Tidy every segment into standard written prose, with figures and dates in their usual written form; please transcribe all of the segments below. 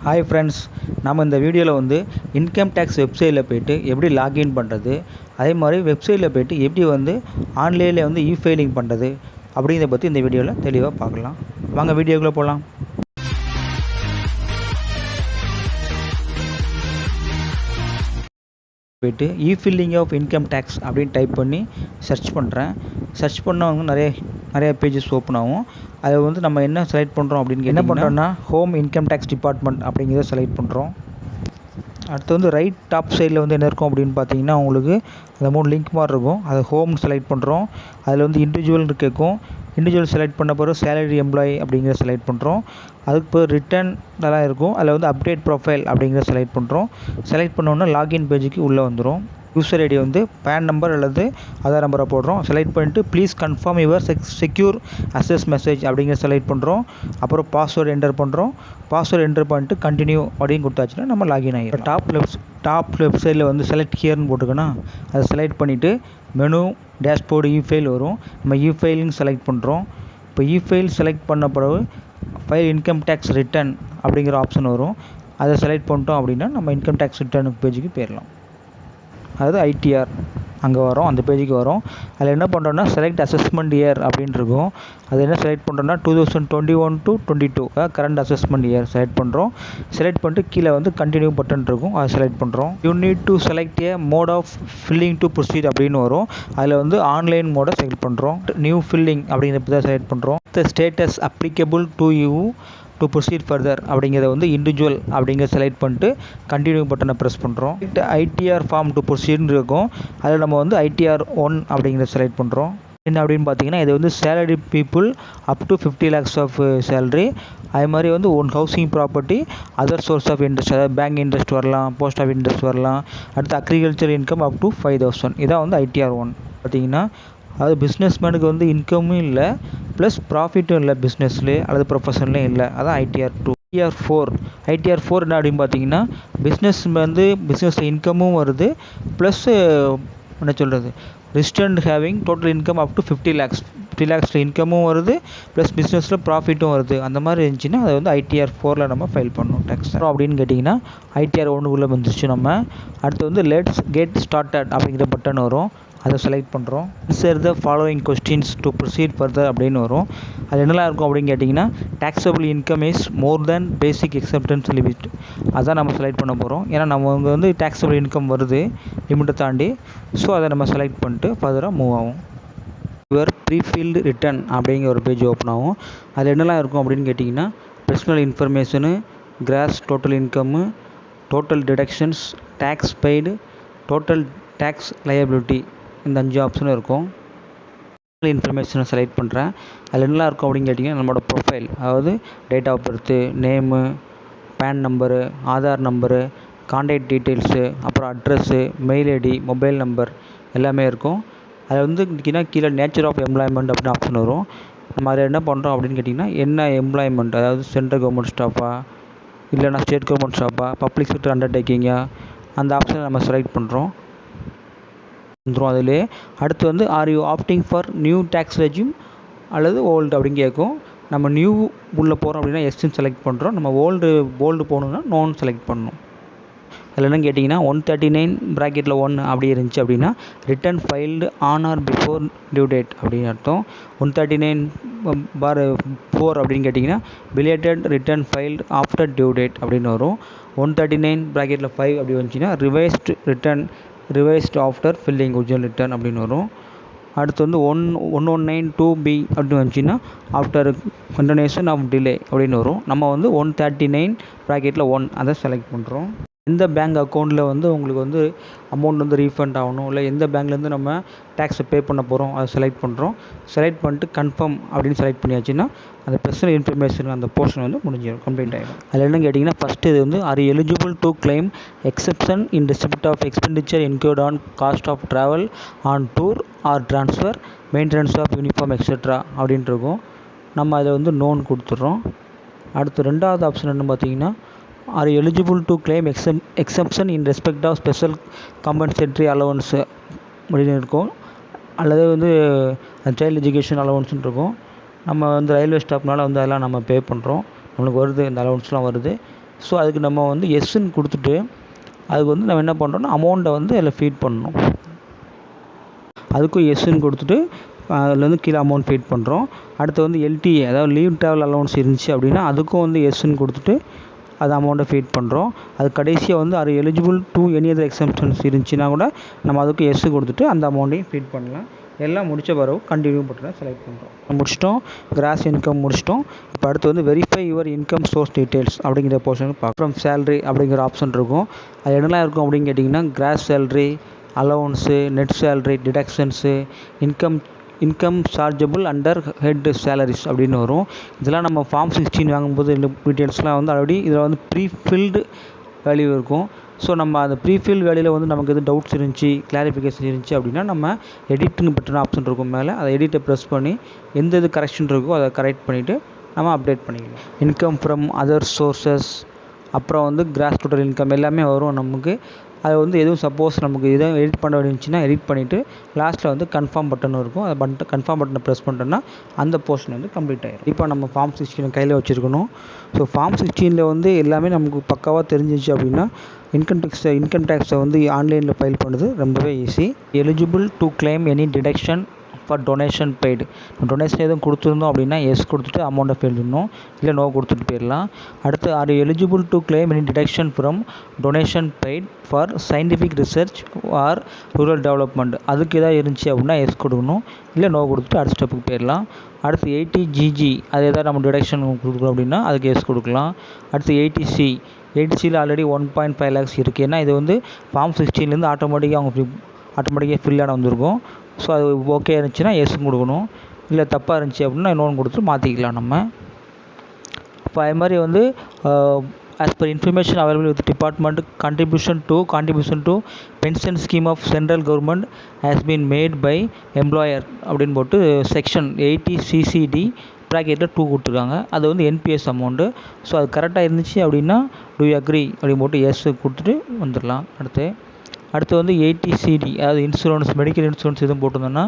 Hi friends, நம்ம இந்த வீடியோவில் வந்து இன்கம் டேக்ஸ் வெப்சைட்டில் போய்ட்டு எப்படி லாகின் பண்ணுறது, அதே மாதிரி வெப்சைட்டில் போய்ட்டு எப்படி வந்து ஆன்லைனில் வந்து இ-ஃபைலிங் பண்ணுறது அப்படிங்கிறத பற்றி இந்த வீடியோவில் தெளிவாக பார்க்கலாம். வாங்க வீடியோக்குள்ளே போகலாம். போய்ட்டு இ-ஃபில்லிங் ஆஃப் இன்கம் டேக்ஸ் அப்படின்னு டைப் பண்ணி சர்ச் பண்ணுறேன். சர்ச் பண்ணவங்க நிறைய பேஜஸ் ஓப்பன் ஆகும். அதை வந்து நம்ம என்ன செலக்ட் பண்ணுறோம் அப்படின்னு என்ன பண்ணுறோன்னா ஹோம் இன்கம் டேக்ஸ் டிபார்ட்மெண்ட் அப்படிங்கிறத செலக்ட் பண்ணுறோம். அடுத்து வந்து ரைட் டாப் சைடில் வந்து என்ன இருக்கும் அப்படின்னு பார்த்தீங்கன்னா உங்களுக்கு அந்த 3 லிங்க் மாதிரி இருக்கும். அதை ஹோம் செலக்ட் பண்ணுறோம். அதில் வந்து இண்டிவிஜுவல் கேட்கும். இண்டிவிஜுவல் செலக்ட் பண்ண பிறகு சேலரி எம்ப்ளாயி அப்படிங்கிறத செலக்ட் பண்ணுறோம். அதுக்கு பிறகு ரிட்டர்ன் இதெல்லாம் இருக்கும். அதில் வந்து அப்டேட் ப்ரொஃபைல் அப்படிங்கிறத செலக்ட் பண்ணுறோம். செலக்ட் பண்ணோன்னா லாகின் பேஜுக்கு உள்ளே வந்துடும். யூசர் ஐடி வந்து பேன் நம்பர் அல்லது ஆதார் நம்பரை போடுறோம். செலக்ட் பண்ணிட்டு please confirm your secure access message அப்படிங்கிற செலக்ட் பண்ணுறோம். அப்புறம் பாஸ்வேர்டு என்டர் பண்ணுறோம். பாஸ்வேர்டு என்டர் பண்ணிட்டு கண்டினியூ அப்படின்னு கொடுத்தாச்சுன்னா நம்ம லாகின் ஆகிடும். டாப் லெஃப்ட் சைடில் வந்து செலக்ட் ஹியர்னு போட்டுக்கோன்னா அதை செலக்ட் பண்ணிவிட்டு மெனு டேஷ்போர்டு இ-ஃபைல் வரும். நம்ம இ-ஃபைலிங் செலக்ட் பண்ணுறோம். இப்போ இ-ஃபைல் செலக்ட் பண்ண பிறகு ஃபைல் இன்கம் டேக்ஸ் ரிட்டர்ன் அப்படிங்கிற ஆப்ஷன் வரும். அதை செலக்ட் பண்ணிட்டோம் அப்படின்னா நம்ம இன்கம் டேக்ஸ் ரிட்டர்ன் பேஜுக்கு போயிடலாம். அதாவது ஐடிஆர் அங்கே வரும், அந்த பேஜுக்கு வரும். அதில் என்ன பண்ணுறோன்னா செலக்ட் அசஸ்மெண்ட் இயர் அப்படின்னு இருக்கும். அது என்ன செலக்ட் பண்ணுறோன்னா 2021 to 22 current assessment year select பண்ணுறோம். செலக்ட் பண்ணிட்டு கீழே வந்து கண்டினியூ பட்டன் இருக்கும், அதை செலக்ட் பண்ணுறோம். You need to select a mode of filling to proceed அப்படின்னு வரும். அதில் வந்து ஆன்லைன் மோடை செலக்ட் பண்ணுறோம். நியூ ஃபில்லிங் அப்படிங்கிறத தான் செலக்ட் பண்ணுறோம். The status applicable to you to proceed further அப்படிங்கிறத வந்து இண்டிவிஜுவல் அப்படிங்கிற செலக்ட் பண்ணிட்டு கண்டினியூ பட்டனை ப்ரெஸ் பண்ணுறோம். ஐடிஆர் ஃபார்ம் டு ப்ரொசீட்னு இருக்கும். அதில் நம்ம வந்து ஐடிஆர் 1 அப்படிங்கிறத செலக்ட் பண்ணுறோம். என்ன அப்படின்னு பார்த்தீங்கன்னா இது வந்து salary people up to 50 lakhs of salary. அது மாதிரி வந்து one housing property, other source of interest, அதாவது பேங்க் இன்ட்ரெஸ்ட் வரலாம், போஸ்ட் ஆஃப் இன்ட்ரெஸ்ட் வரலாம். அடுத்து அக்ரிகல்ச்சர் இன்கம் அப் டு 5,000. இதான் வந்து ஐடிஆர் 1 பார்த்தீங்கன்னா. அது பிஸ்னஸ்மேனுக்கு வந்து இன்கமும் இல்லை ப்ளஸ் ப்ராஃபிட்டும் இல்லை, பிஸ்னஸ்லேயே அல்லது ப்ரொஃபஷன்லேயும் இல்லை. அதான் ஐடிஆர் 2. ஐடிஆர் 4 என்ன அப்படின்னு பார்த்தீங்கன்னா பிஸ்னஸ் வந்து பிஸ்னஸில் இன்கமும் வருது ப்ளஸ் என்ன சொல்கிறது resident having total income up to 50 lakhs. 50 lakhஸில் இன்கமும் வருது ப்ளஸ் பிஸ்னஸில் ப்ராஃபிட்டும் வருது. அந்த மாதிரி இருந்துச்சுன்னா அதை வந்து ஐடிஆர் 4 நம்ம ஃபைல் பண்ணணும் டேக்ஸ். அப்படின்னு கேட்டிங்கன்னா ஐடிஆர் 1 வந்துருச்சு. நம்ம அடுத்து வந்து லெட்ஸ் கெட் ஸ்டார்டட் அப்படிங்கிற பட்டன் வரும். அதை செலக்ட் பண்ணுறோம். Answer the following questions to proceed further அப்படின்னு வரும். அது என்னெல்லாம் இருக்கும் அப்படின்னு கேட்டிங்கன்னா taxable income is more than basic acceptance limit. அதான் நம்ம செலக்ட் பண்ண போகிறோம். ஏன்னா நம்ம வந்து டேக்ஸபிள் இன்கம் வருது லிமிட்டை தாண்டி. ஸோ அதை நம்ம செலக்ட் பண்ணிட்டு ஃபர்தராக மூவ் ஆகும். யுவர் ப்ரீஃபில்டு ரிட்டர்ன் அப்படிங்கிற ஒரு பேஜ் ஓப்பன் ஆகும். அதில் என்னெல்லாம் இருக்கும் அப்படின்னு கேட்டிங்கன்னா personal information, gross total income, total deductions, tax paid, total tax liability, இந்த 5 ஆப்ஷனும் இருக்கும். இன்ஃபர்மேஷனை செலக்ட் பண்ணுறேன். அதில் என்னெல்லாம் இருக்கும் அப்படின்னு கேட்டிங்கன்னா நம்மளோட ப்ரொஃபைல், அதாவது date of birth, name, PAN number, Aadhaar number, contact details, அப்புறம் address, mail ID, mobile number எல்லாமே இருக்கும். அதில் வந்து கீழே நேச்சர் ஆஃப் எம்ப்ளாய்மெண்ட் அப்படின்னு ஆப்ஷன் வரும். நம்ம அதில் என்ன பண்ணுறோம் அப்படின்னு கேட்டிங்கன்னா என்ன எம்ப்ளாய்மெண்ட், அதாவது சென்ட்ரல் கவர்மெண்ட் ஸ்டாஃபா இல்லைனா ஸ்டேட் கவர்மெண்ட் ஸ்டாஃபா, பப்ளிக் செக்டர் அண்டர்டேக்கிங்கா, அந்த ஆப்ஷனை நம்ம செலக்ட் பண்ணுறோம். அதிலே அடுத்து வந்து are you opting for new tax regime அல்லது ஓல்டு அப்படின்னு கேட்கும். நம்ம நியூ உள்ளே போகிறோம் அப்படின்னா எஸ்ன்னு செலக்ட் பண்ணுறோம். நம்ம ஓல்டு போகணுன்னா நோன்னு செலக்ட் பண்ணணும். அதில் என்ன கேட்டிங்கன்னா 139 ப்ராக்கெட்டில் 1 அப்படி இருந்துச்சு அப்படின்னா return filed on or before due date அப்படின்னு அர்த்தம். 139/4 அப்படின்னு கேட்டிங்கன்னா belated return filed after due date அப்படின்னு வரும். 139 ப்ராக்கெட்டில் 5 அப்படி வந்துச்சுன்னா revised after filling original return அப்படின்னு வரும். அடுத்து வந்து 1192B அப்படின்னு வந்துச்சுன்னா ஆஃப்டர் கண்டினியூஷன் ஆஃப் டிலே அப்படின்னு வரும். நம்ம வந்து 139 ப்ராக்கெட்டில் 1 அதை செலக்ட் பண்ணுறோம். எந்த பேங்க் அக்கௌண்ட்டில் வந்து உங்களுக்கு வந்து அமௌண்ட் வந்து ரீஃபண்ட் ஆகணும், இல்லை எந்த பேங்க்லேருந்து நம்ம டேக்ஸை பே பண்ண போகிறோம் அதை செலக்ட் பண்ணுறோம். செலக்ட் பண்ணிட்டு கன்ஃபார்ம் அப்படின்னு செலக்ட் பண்ணியாச்சுன்னா அந்த பர்சனல் இன்ஃபர்மேஷன் அந்த போர்ஷன் வந்து முடிஞ்சிடும், கம்ப்ளீட் ஆகிடும். அதில் என்ன கேட்டிங்கன்னா ஃபஸ்ட்டு இது வந்து are eligible to claim exemption in respect of expenditure include on cost of travel on tour or transfer maintenance of uniform etcetera அப்படின்ட்டு இருக்கும். நம்ம அதை வந்து நோன் கொடுத்துட்றோம். அடுத்து ரெண்டாவது ஆப்ஷன் என்ன பார்த்தீங்கன்னா are eligible to claim exemption in respect of special compensatory allowance அப்படின்னு இருக்கும். அல்லது வந்து சைல்டு எஜுகேஷன் அலவன்ஸ்னு இருக்கும். நம்ம வந்து ரயில்வே ஸ்டாப்னால வந்து அதெல்லாம் நம்ம பே பண்ணுறோம், நம்மளுக்கு வருது, இந்த அலவன்ஸ்லாம் வருது. ஸோ அதுக்கு நம்ம வந்து எஸ்ன்னு கொடுத்துட்டு அதுக்கு வந்து நம்ம என்ன பண்ணுறோம்னா அமௌண்ட்டை வந்து அதில் ஃபீட் பண்ணணும். அதுக்கும் எஸ்ன்னு கொடுத்துட்டு அதில் வந்து கீழே அமௌண்ட் ஃபீட் பண்ணுறோம். அடுத்து வந்து எல்டிஏ அதாவது லீவ் ட்ராவல் அலவன்ஸ் இருந்துச்சு அப்படின்னா அதுக்கும் வந்து எஸ்ன்னு கொடுத்துட்டு அது அமௌண்ட்டை ஃபீட் பண்ணுறோம். அது கடைசியாக வந்து அது eligible to any other exemptions இருந்துச்சுன்னா கூட நம்ம அதுக்கு எஸ்ஸு கொடுத்துட்டு அந்த அமௌண்ட்டையும் ஃபீட் பண்ணலாம். எல்லாம் முடித்த பிறகு கண்டினியூ பட்டனை செலக்ட் பண்ணுறோம். முடிச்சிட்டோம், கிராஸ் இன்கம் முடிச்சிட்டோம். இப்போ அடுத்து வந்து verify your income source details அப்படிங்கிற போர்ஷன் பார்க்குறோம். சேலரி அப்படிங்கிற ஆப்ஷன் இருக்கும். அது என்னெல்லாம் இருக்கும் அப்படின்னு கேட்டிங்கன்னா gross salary, allowance, net salary, deductions, income chargeable under head salaries அப்படின்னு வரும். இதெல்லாம் நம்ம ஃபார்ம் 16 வாங்கும்போது இந்த டீட்டெயில்ஸ்லாம் வந்து ஆல்ரெடி இதில் வந்து ப்ரீஃபில்டு வேல்யூ இருக்கும். ஸோ நம்ம அந்த ப்ரீஃபில் வேல்யூவில் வந்து நமக்கு எது டவுட்ஸ் இருந்துச்சு, கிளாரிஃபிகேஷன் இருந்துச்சு அப்படின்னா நம்ம எடிட்டிங் பட்டன் ஆப்ஷன் இருக்கும் மேலே, அதை எடிட்டை ப்ரெஸ் பண்ணி எந்த இது கரெக்ஷன் இருக்கோ அதை கரெக்ட் பண்ணிவிட்டு நம்ம அப்டேட் பண்ணிக்கலாம். இன்கம் ஃப்ரம் அதர் சோர்சஸ், அப்புறம் வந்து கிராஸ் டோட்டல் இன்கம் எல்லாமே வரும் நமக்கு. அது வந்து எதுவும் சப்போஸ் நமக்கு எதுவும் எடிட் பண்ண வேண்டியிருந்துச்சுன்னா எடிட் பண்ணிவிட்டு லாஸ்ட்டில் வந்து கன்ஃபார்ம் பட்டன் இருக்கும். அந்த கன்ஃபார்ம் பட்டனை ப்ரெஸ் பண்ணிட்டோன்னா அந்த போர்ஷன் வந்து கம்ப்ளீட் ஆகிடும். இப்போ நம்ம ஃபார்ம் 16 கையில் வச்சுருக்கணும். ஸோ ஃபார்ம் 16 வந்து எல்லாமே நமக்கு பக்காவாக தெரிஞ்சிச்சு அப்படின்னா இன்கம் டேக்ஸை வந்து ஆன்லைனில் ஃபைல் பண்ணுறது ரொம்பவே easy. Eligible to claim any deduction for donation paid. Donation எதுவும் கொடுத்துருந்தோம் அப்படின்னா எஸ் கொடுத்துட்டு அமௌண்ட்டை ஃபீல் பண்ணணும், இல்லை நோ கொடுத்துட்டு போயிடலாம். அடுத்து are eligible to claim any deduction from donation paid for scientific research or rural development, அதுக்கு எதாவது இருந்துச்சு அப்படின்னா எஸ் கொடுக்கணும், இல்லை நோ கொடுத்துட்டு அடுத்த ஸ்டெப்புக்கு போயிடலாம். அடுத்து 80GG அது எதாவது நம்ம டிடக்ஷன் கொடுக்குறோம் அப்படின்னா அதுக்கு எஸ் கொடுக்கலாம். அடுத்து 80Cயில் ஆல்ரெடி 1.5 lakhs இருக்குது. ஏன்னா இது வந்து ஃபார்ம் 16 ஆட்டோமேட்டிக்காக ஃபில்லான வந்திருக்கும். ஸோ அது ஓகே இருந்துச்சுன்னா எஸ்ஸும் கொடுக்கணும், இல்லை தப்பாக இருந்துச்சு அப்படின்னா இன்னொன்று கொடுத்துட்டு மாற்றிக்கலாம் நம்ம. இப்போ அது மாதிரி வந்து as per information available with department, contribution to pension scheme of central government has been made by employer அப்படின்னு போட்டு செக்ஷன் 80CCD ப்ராக்கெட்டில் 2 கொடுத்துருக்காங்க. அது வந்து என்பிஎஸ் அமௌண்ட்டு. ஸோ அது கரெக்டாக இருந்துச்சு அப்படின்னா டூ அக்ரி அப்படின்னு போட்டு எஸ் கொடுத்துட்டு வந்துடலாம். அடுத்து வந்து 80CD அதாவது இன்சூரன்ஸ், மெடிக்கல் இன்சூரன்ஸ் எதுவும் போட்டிருந்தோன்னா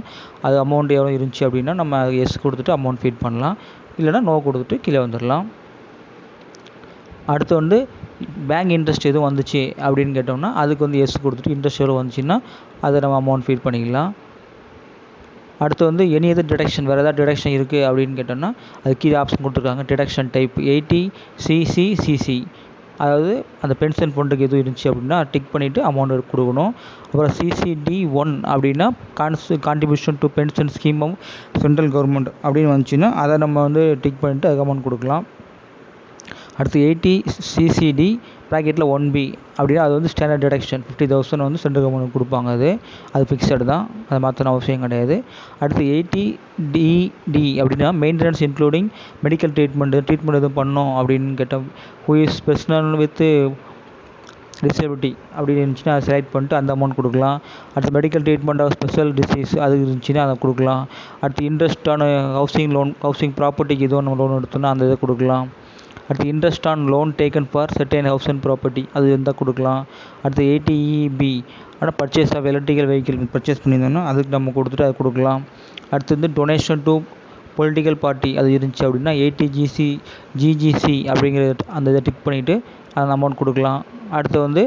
அது அமௌண்ட் எவ்வளோ இருந்துச்சு அப்படின்னா நம்ம எஸ் கொடுத்துட்டு அமௌண்ட் ஃபீட் பண்ணலாம், இல்லைனா நோ கொடுத்துட்டு கீழே வந்துடலாம். அடுத்து வந்து பேங்க் இன்ட்ரெஸ்ட் எதுவும் வந்துச்சு அப்படின்னு கேட்டோம்னா அதுக்கு வந்து எஸ் கொடுத்துட்டு இன்ட்ரெஸ்ட் எவ்வளோ வந்துச்சுன்னா அதை நம்ம அமௌண்ட் ஃபீட் பண்ணிக்கலாம். அடுத்து வந்து எனி எதர் டிடக்ஷன், வேறு ஏதாவது டிடக்ஷன் இருக்குது அப்படின்னு கேட்டோம்னா அது கீழே ஆப்ஷன் கொடுத்துருக்காங்க. டிடக்ஷன் டைப் 80CCCC, அதாவது அந்த பென்ஷன் ஃபண்டுக்கு எதுவும் இருந்துச்சு அப்படின்னா டிக் பண்ணிவிட்டு அமௌண்ட் கொடுக்கணும். அப்புறம் CCD1 அப்படின்னா contribution to pension scheme of central government அப்படின்னு வந்துச்சுன்னா அதை நம்ம வந்து டிக் பண்ணிவிட்டு அதுக்கு அமௌண்ட் கொடுக்கலாம். அடுத்து 80CCD ப்ராக்கெட்டில் 1B அப்படின்னா அது வந்து ஸ்டாண்டர்ட் டிடக்ஷன் 50,000 வந்து சென்ட்ரல் கவர்மெண்ட் கொடுப்பாங்க. அது ஃபிக்ஸடு தான், அதை மாற்றணும் அவசியம் கிடையாது. அடுத்து 80DD அப்படின்னா மெயின்டெனன்ஸ் இன்க்ளூடிங் மெடிக்கல் ட்ரீட்மெண்ட் எதுவும் பண்ணோம் அப்படின்னு கேட்டோம். Who is personal with disability அப்படின்னு இருந்துச்சுன்னா அதை செலக்ட் பண்ணிட்டு அந்த அமௌண்ட் கொடுக்கலாம். அடுத்து medical treatment of special disease அது இருந்துச்சுன்னா அதை கொடுக்கலாம். அடுத்து இன்ட்ரெஸ்டான ஹவுசிங் ப்ராப்பர்ட்டிக்கு எதுவும் நம்ம லோன் எடுத்தோம்னா அந்த இதை கொடுக்கலாம். அடுத்து interest on loan taken for certain house and property அது இருந்தால் கொடுக்கலாம். அடுத்து 80EB ஆனால் purchase of electrical vehicle purchase பண்ணியிருந்தோம்னா அதுக்கு நம்ம கொடுத்துட்டு அது கொடுக்கலாம். அடுத்து வந்து டொனேஷன் டு பொலிட்டிக்கல் பார்ட்டி அது இருந்துச்சு அப்படின்னா 80GGC அப்படிங்கிற அந்த இதை டிக் பண்ணிவிட்டு அந்த அமௌண்ட் கொடுக்கலாம். அடுத்து வந்து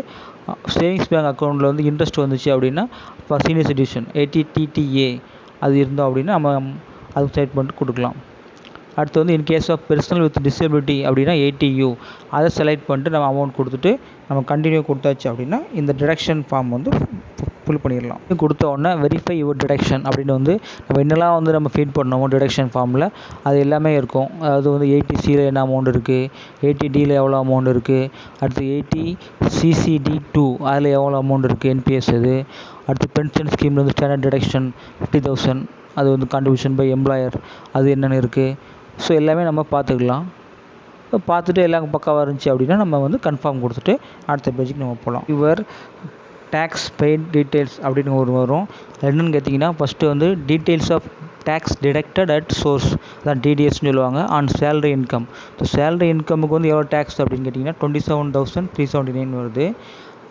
சேவிங்ஸ் பேங்க் அக்கௌண்ட்டில் வந்து இன்ட்ரெஸ்ட் வந்துச்சு அப்படின்னா இப்போ சீனியர் சிட்டிசன் 80TTA அது இருந்தோம் அப்படின்னா நம்ம அது செலக்ட் பண்ணிட்டு கொடுக்கலாம். அடுத்து வந்து in case of personal with disability அப்படின்னா 80U அதை செலக்ட் பண்ணிட்டு நம்ம அமௌண்ட் கொடுத்துட்டு நம்ம கண்டினியூ கொடுத்தாச்சு அப்படின்னா இந்த டிடக்ஷன் ஃபார்ம் வந்து ஃபில் பண்ணிடலாம். கொடுத்த உடனே வெரிஃபை யுவர் டிடக்ஷன் அப்படின்னு வந்து நம்ம என்னெல்லாம் வந்து நம்ம ஃபீட் பண்ணோமோ டிடக்ஷன் ஃபார்மில் அது எல்லாமே இருக்கும். அதாவது வந்து 80Cயில் என்ன அமௌண்ட் இருக்குது, 80Dயில் எவ்வளோ அமௌண்ட் இருக்குது, அடுத்து 80CCD2 அதில் எவ்வளோ அமௌண்ட் இருக்குது என்பிஎஸ் அது, அடுத்து பென்ஷன் ஸ்கீமில் வந்து ஸ்டாண்டர்ட் டிடக்ஷன் 50,000 அது வந்து கான்ட்ரிபியூஷன் பை எம்ப்ளாயர் அது என்னென்னு இருக்குது. ஸோ எல்லாமே நம்ம பார்த்துக்கலாம். பார்த்துட்டு எல்லாம் பக்காவாக இருந்துச்சு அப்படின்னா நம்ம வந்து கன்ஃபார்ம் கொடுத்துட்டு அடுத்த பேஜுக்கு நம்ம போகலாம். யுவர் டேக்ஸ் பெய்ட் டீட்டெயில்ஸ் அப்படின்னு ஒரு வரும். என்னென்னு கேட்டிங்கன்னா ஃபஸ்ட்டு வந்து details of tax deducted at source அதான் டிடிஎஸ்ன்னு சொல்லுவாங்க on salary income. So salary இன்கமுக்கு வந்து எவ்வளோ டேக்ஸ் அப்படின்னு கேட்டிங்கன்னா 27,379 வருது.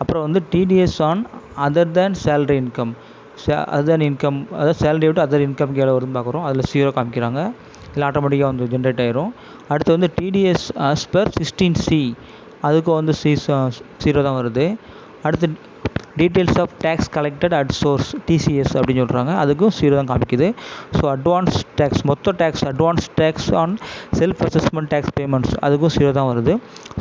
அப்புறம் வந்து TDS on other than salary income, other income அதாவது சேலரி விட்டு அதர் இன்கம்க்கு எவ்வளோ வருதுன்னு பார்க்குறோம். அதில் 0 காமிக்கிறாங்க, இல்லை ஆட்டோமேட்டிக்காக வந்து ஜென்ரேட் ஆயிரும். அடுத்து வந்து டிடிஎஸ் ஆஸ் பர் 16C அதுக்கும் வந்து 0 தான் வருது. அடுத்து details of tax collected at source TCS அப்படின்னு சொல்கிறாங்க, அதுக்கும் 0 தான் காமிக்குது. ஸோ அட்வான்ஸ் டேக்ஸ், மொத்த tax, advance tax on self assessment tax payments, அதுக்கும் 0 தான் வருது.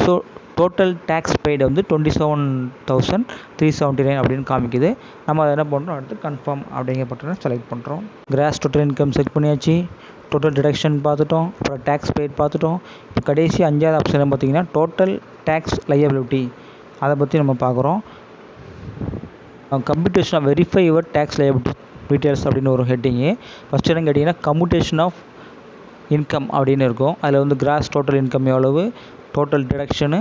ஸோ டோட்டல் டேக்ஸ் பெய்டு வந்து 27,379 அப்படின்னு காமிக்குது. நம்ம அதை என்ன பண்ணுறோம், அடுத்து கன்ஃபார்ம் அப்படிங்கிற பட்டனை செலக்ட் பண்ணுறோம். கிராஸ் டோட்டல் இன்கம் செலக்ட் பண்ணியாச்சு, டோட்டல் டிடக்ஷன் பார்த்துட்டோம், அப்புறம் டேக்ஸ் பெய்ட் பார்த்துட்டோம். இப்போ கடைசி 5வது ஆப்ஷன் பார்த்தீங்கன்னா டோட்டல் டேக்ஸ் லையபிலிட்டி, அதை பற்றி நம்ம பார்க்குறோம். Computation of verify your tax liability details அப்படின்னு ஒரு ஹெட்டிங்கு. ஃபஸ்ட் என்ன கேட்டிங்கன்னா கம்ப்யூட்டேஷன் ஆஃப் இன்கம் அப்படின்னு இருக்கும். அதில் வந்து கிராஸ் டோட்டல் இன்கம் எவ்வளவு, டோட்டல் டிடக்ஷனு,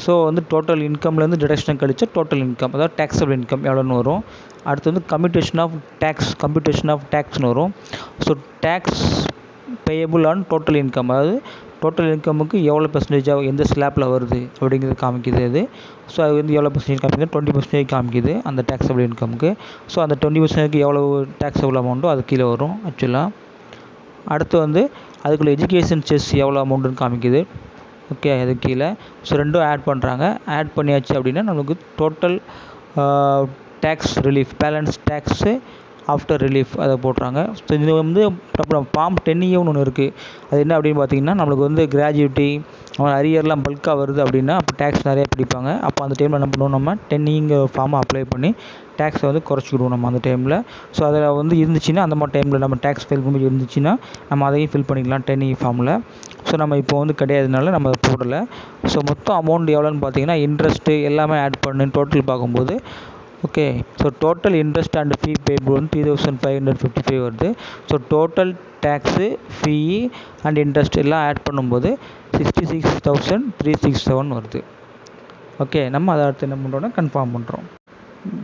ஸோ வந்து டோட்டல் இன்கம்லேருந்து டிடக்ஷன் கழிச்சா டோட்டல் இன்கம், அதாவது டேக்ஸபிள் இன்கம் எவ்வளோன்னு வரும். அடுத்து வந்து கம்ப்யூட்டேஷன் ஆஃப் டேக்ஸ்னு வரும். So tax payable on total income, அதாவது டோட்டல் இன்கமுக்கு எவ்வளோ பெர்சன்டேஜாக எந்த ஸ்லாப்பில் வருது அப்படிங்கிறது காமிக்குது அது. ஸோ அது வந்து எவ்வளோ பெர்சன்டேஜ் காமிக்குது, 20% காமிக்குது அந்த டேக்ஸபிள் இன்கமுக்கு. ஸோ அந்த 20%க்கு எவ்வளோ டேக்ஸபிள் அமௌண்ட்டோ அது கீழே வரும் ஆக்சுவலாக. அடுத்து வந்து அதுக்குள்ளே எஜுகேஷன் செஸ் எவ்வளோ அமௌண்ட்டுன்னு காமிக்குது. ஓகே, அது கீழே. ஸோ ரெண்டும் ஆட் பண்ணுறாங்க. ஆட் பண்ணியாச்சு அப்படின்னா நமக்கு total tax relief, balance tax after relief அதை போடுறாங்க. ஸோ இது வந்து அப்புறம் ஃபார்ம் 10E ஒன்று இருக்குது. அது என்ன அப்படின்னு பார்த்தீங்கன்னா, நம்மளுக்கு வந்து கிராஜுவிட்டி அரியர்லாம் பல்காக வருது அப்படின்னா அப்போ டேக்ஸ் நிறையா பிடிப்பாங்க. அப்போ அந்த டைமில் என்ன பண்ணுவோம், நம்ம 10Eங்கிற ஃபார்மை அப்ளை பண்ணி டேக்ஸை வந்து குறைச்சிக்கிடுவோம் நம்ம அந்த டைமில். ஸோ அதில் வந்து இருந்துச்சுன்னா அந்த மாதிரி டைமில் நம்ம டேக்ஸ் ஃபில் பண்ணி இருந்துச்சுன்னா நம்ம அதையும் ஃபில் பண்ணிக்கலாம் 10E ஃபார்மில். ஸோ நம்ம இப்போ வந்து கிடையாதுனால நம்ம அதை போடலை. ஸோ மொத்தம் அமௌண்ட் எவ்வளோன்னு பார்த்தீங்கன்னா இன்ட்ரெஸ்ட்டு எல்லாமே ஆட் பண்ணி டோட்டல் பார்க்கும்போது okay. So total interest and fee paid வந்து 3,555 வருது. So total tax, fee and interest எல்லாம் ஆட் பண்ணும்போது 66,367 வருது. ஓகே, நம்ம அதை அடுத்து என்ன பண்ணுறோன்னா கன்ஃபார்ம் பண்ணுறோம்.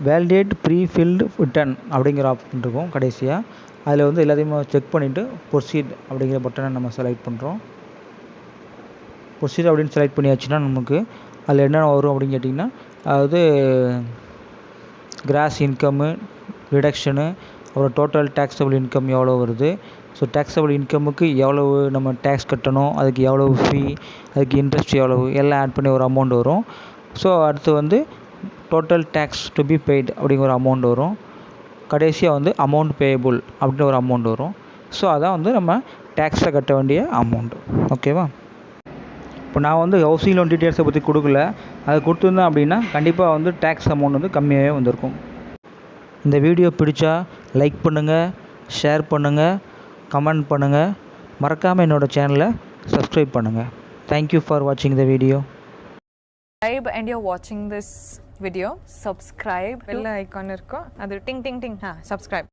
வேலிடேட் ப்ரீஃபில்டு ரிட்டர்ன் அப்படிங்கிற ஆப்ஷன் இருக்கும் கடைசியாக. அதில் வந்து எல்லாத்தையுமே செக் பண்ணிவிட்டு ப்ரொசீட் அப்படிங்கிற பட்டனை நம்ம செலக்ட் பண்ணுறோம். ப்ரொசீட் அப்படின்னு செலக்ட் பண்ணியாச்சுன்னா நமக்கு அதில் என்னென்ன வரும் அப்படின்னு கேட்டிங்கன்னா, அதாவது கிராஸ் இன்கம்மு, ரிடக்ஷனு, அப்புறம் டோட்டல் டேக்ஸபிள் இன்கம் எவ்வளோ வருது, ஸோ டேக்ஸபிள் இன்கமுக்கு எவ்வளவு நம்ம டேக்ஸ் கட்டணும், அதுக்கு எவ்வளவு ஃபீ, அதுக்கு இன்ட்ரெஸ்ட் எவ்வளவு, எல்லாம் ஆட் பண்ணி ஒரு அமௌண்ட் வரும். ஸோ அடுத்து வந்து total tax to be paid அப்படிங்கிற ஒரு அமௌண்ட் வரும். கடைசியாக வந்து அமௌண்ட் பேயபுள் அப்படின்னு ஒரு அமௌண்ட் வரும். ஸோ அதான் வந்து நம்ம டேக்ஸை கட்ட வேண்டிய அமௌண்ட்டு. ஓகேவா? இப்போ நான் வந்து ஹவுசிங் லோன் டீட்டெயில்ஸை பற்றி கொடுக்கல, அதை கொடுத்துருந்தேன் அப்படின்னா கண்டிப்பாக வந்து டேக்ஸ் அமௌண்ட் வந்து கம்மியாகவே வந்திருக்கும். இந்த வீடியோ பிடிச்சா லைக் பண்ணுங்கள், ஷேர் பண்ணுங்கள், கமெண்ட் பண்ணுங்கள், மறக்காமல் என்னோடய சேனலை சப்ஸ்கிரைப் பண்ணுங்கள். தேங்க்யூ ஃபார் வாட்சிங் the video. And you're watching this video, subscribe, bell icon irko adu ting ting ting subscribe.